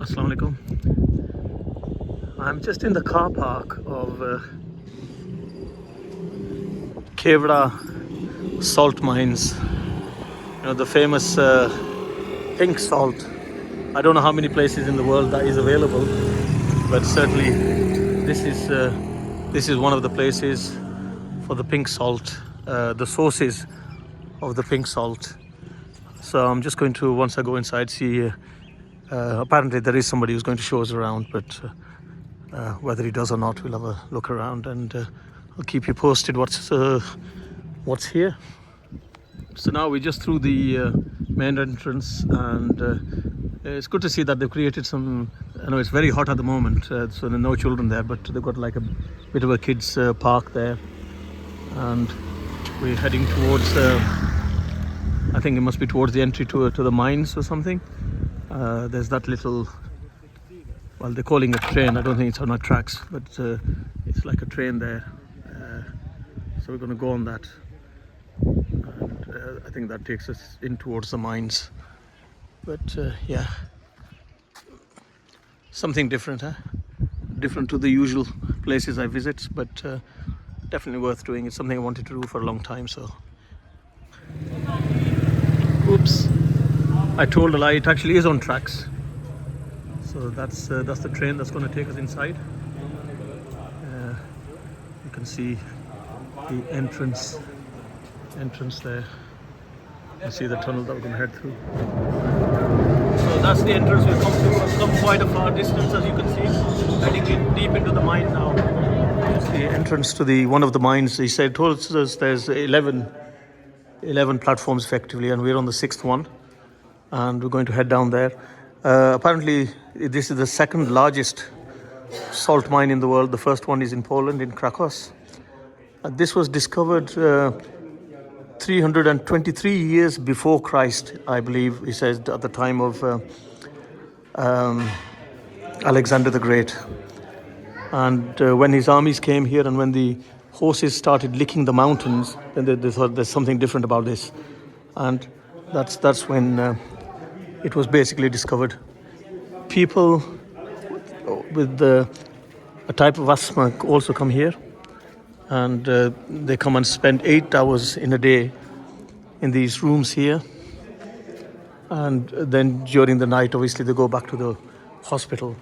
Assalamu alaikum. I'm just in the car park of Khewra salt mines. The famous pink salt. I don't know how many places in the world that is available, but certainly this is one of the places for the pink salt, the sources of the pink salt. So I'm just going to, once I go inside, see. Apparently there is somebody who's going to show us around, but whether he does or not, we'll have a look around, and I'll keep you posted what's here. So now we're just through the main entrance, and it's good to see that they've created some. I know it's very hot at the moment, so there are no children there, but they've got like a bit of a kids park there, and we're heading towards. I think it must be towards the entry to the mines or something. There's that little. Well, they're calling it a train. I don't think it's on our tracks, but it's like a train there. So we're going to go on that. And I think that takes us in towards the mines. But yeah, something different, huh? Different to the usual places I visit, but definitely worth doing. It's something I wanted to do for a long time. So, oops, I told a lie. It actually is on tracks. So that's the train that's going to take us inside. You can see the entrance there. You see the tunnel that we're going to head through. So that's the entrance we've come through. We've come quite a far distance, as you can see, heading in deep into the mine now. It's the entrance to one of the mines. He told us there's 11 platforms effectively, and we're on the 6th one, and we're going to head down there. Apparently this is the second largest salt mine in the world. The first one is in Poland, in Krakow. This was discovered 323 years before Christ, I believe, he says, at the time of Alexander the Great. And when his armies came here and when the horses started licking the mountains, then they thought there's something different about this. And that's when it was basically discovered. People with a type of asthma also come here, and they come and spend 8 hours in a day in these rooms here, and then during the night obviously they go back to the hospital.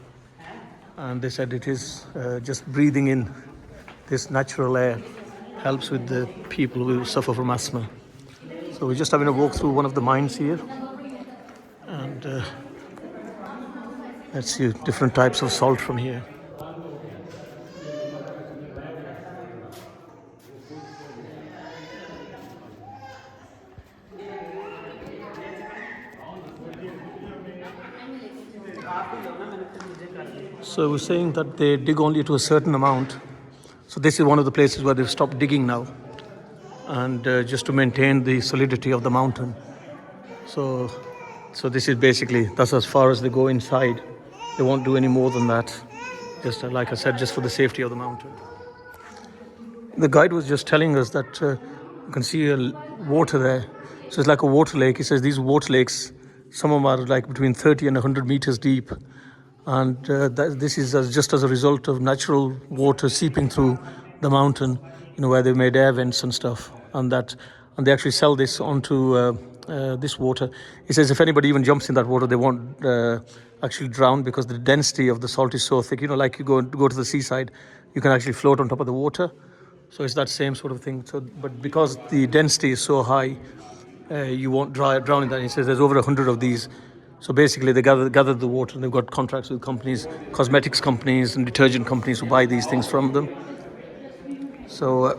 And they said it is just breathing in this natural air helps with the people who suffer from asthma. So we're just having a walk through one of the mines here, and let's see different types of salt from here. So we're saying that they dig only to a certain amount. So this is one of the places where they've stopped digging now, and just to maintain the solidity of the mountain. So this is basically, that's as far as they go inside. They won't do any more than that. Just like I said, just for the safety of the mountain. The guide was just telling us that you can see water there. So it's like a water lake. He says these water lakes, some of them are like between 30 and 100 meters deep. And this is just as a result of natural water seeping through the mountain, where they made air vents and stuff. And they actually sell this onto this water. He says if anybody even jumps in that water, they won't actually drown, because the density of the salt is so thick. Like you go to the seaside, you can actually float on top of the water. So it's that same sort of thing. So, but because the density is so high, you won't drown in that. He says there's over 100 of these. So basically they gather the water, and they've got contracts with companies, cosmetics companies and detergent companies who buy these things from them. So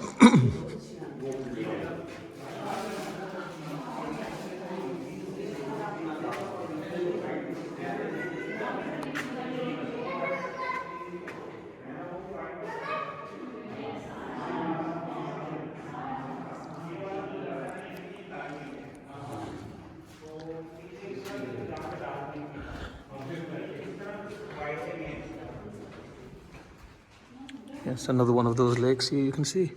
yes, another one of those lakes here you can see.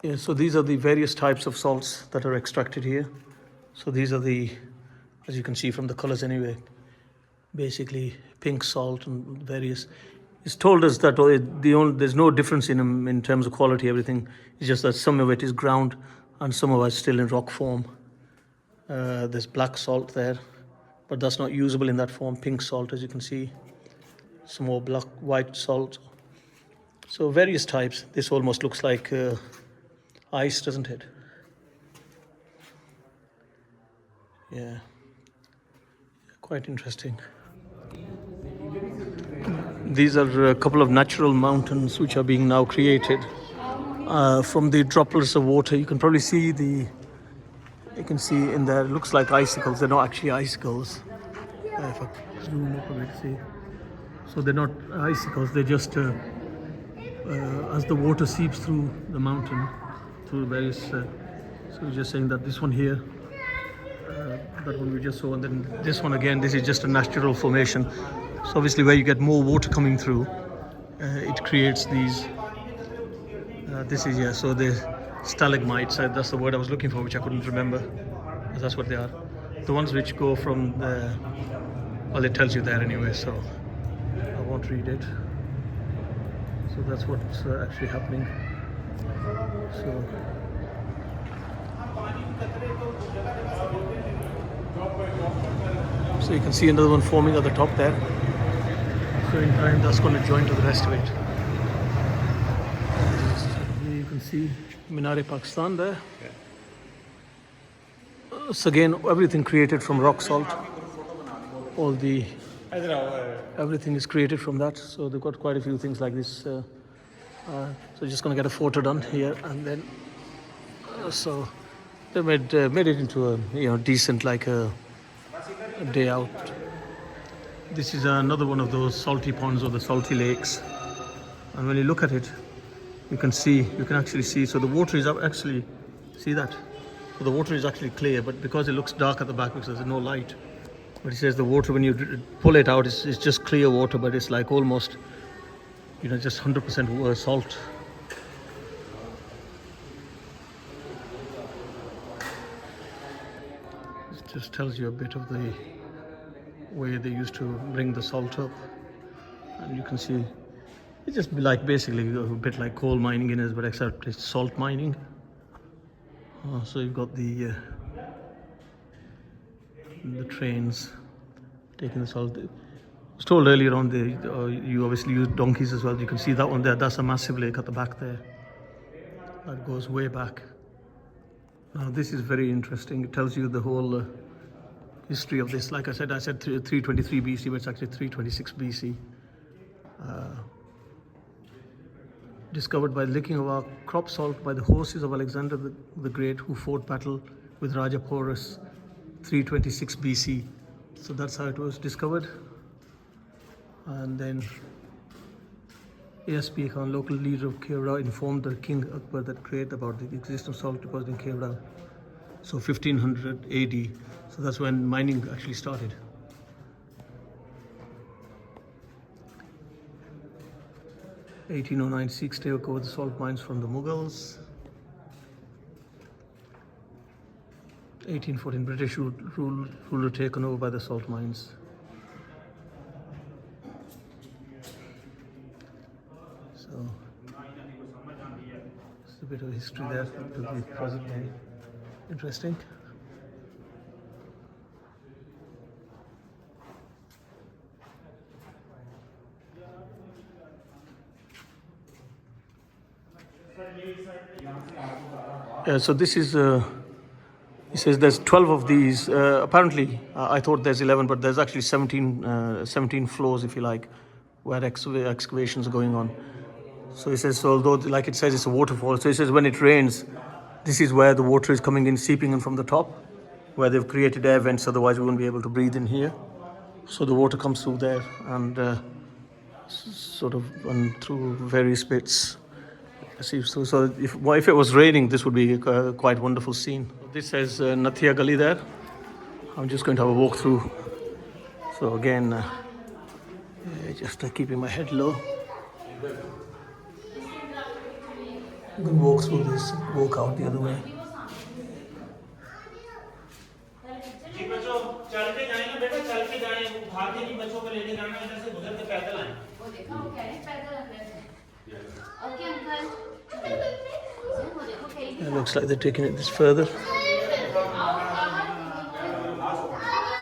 Yeah, so these are the various types of salts that are extracted here. So these are the, as you can see from the colors anyway, basically pink salt and various. It's told us that there's no difference in them in terms of quality. Everything is just that some of it is ground and some of it is still in rock form. There's black salt there, but that's not usable in that form. Pink salt, as you can see, some more black white salt. So various types. This almost looks like ice, doesn't it? Yeah, quite interesting. These are a couple of natural mountains which are being now created from the droplets of water. You can probably see you can see in there, it looks like icicles. They're not actually icicles. If I zoom up a bit, see. So they're not icicles, they're just as the water seeps through the mountain, through various. So we're just saying that this one here, that one we just saw, and then this one again, this is just a natural formation. So obviously where you get more water coming through, it creates these. This is, yeah, so the stalagmites, that's the word I was looking for, which I couldn't remember. That's what they are. The ones which go from the, well, it tells you there anyway, so I won't read it. So that's what's actually happening. So you can see another one forming at the top there. So in time that's going to join to the rest of it. You can see Minar-e Pakistan there. So again, everything created from rock salt. Everything is created from that. So they've got quite a few things like this. So just going to get a photo done here, and then so they made it into a decent, like a day out. This is another one of those salty ponds or the salty lakes, and when you look at it, you can actually see. So the water is actually, see that. So the water is actually clear, but because it looks dark at the back because there's no light. But it says the water, when you pull it out, it's just clear water, but it's like almost, just 100% salt. It just tells you a bit of the way they used to bring the salt up. And you can see, it's just like basically a bit like coal mining in it, but except it's salt mining. So you've got the trains taking the salt. I was told earlier on you obviously use donkeys as well. You can see that one there. That's a massive lake at the back there. That goes way back. Now this is very interesting. It tells you the whole history of this. Like I said 323 BC, but it's actually 326 BC. Discovered by licking of our crop salt by the horses of Alexander the Great, who fought battle with Raja Porus 326 BC. So that's how it was discovered. And then A.S.P. Khan, local leader of Khewra, informed the King Akbar that great about the existence of salt deposit in Khewra. So 1500 AD. So that's when mining actually started. In 1809, Sikhs took over the salt mines from the Mughals. 1814, British ruler taken over by the salt mines. So, it's a bit of history there to the present day. Interesting. So this is, he says there's 12 of these. Apparently, I thought there's 11, but there's actually 17 floors, if you like, where excavations are going on. So he says, so although, like it says, it's a waterfall, so he says when it rains, this is where the water is coming in, seeping in from the top, where they've created air vents, otherwise we wouldn't be able to breathe in here. So the water comes through there and sort of through various bits. So if it was raining, this would be a quite wonderful scene. This says Nathia Gully there. I'm just going to have a walk through. So again, just keeping my head low. You can walk through this, walk out the other way. जी बच्चों चल के जाएंगे बेटा, चल के जाएं, उठा के नहीं बच्चों को लेके जाना, इधर से गुजर के पैदल आए। वो देखा वो कह रहे हैं पैदल अंदर से। Okay uncle. It looks like they're taking it this further.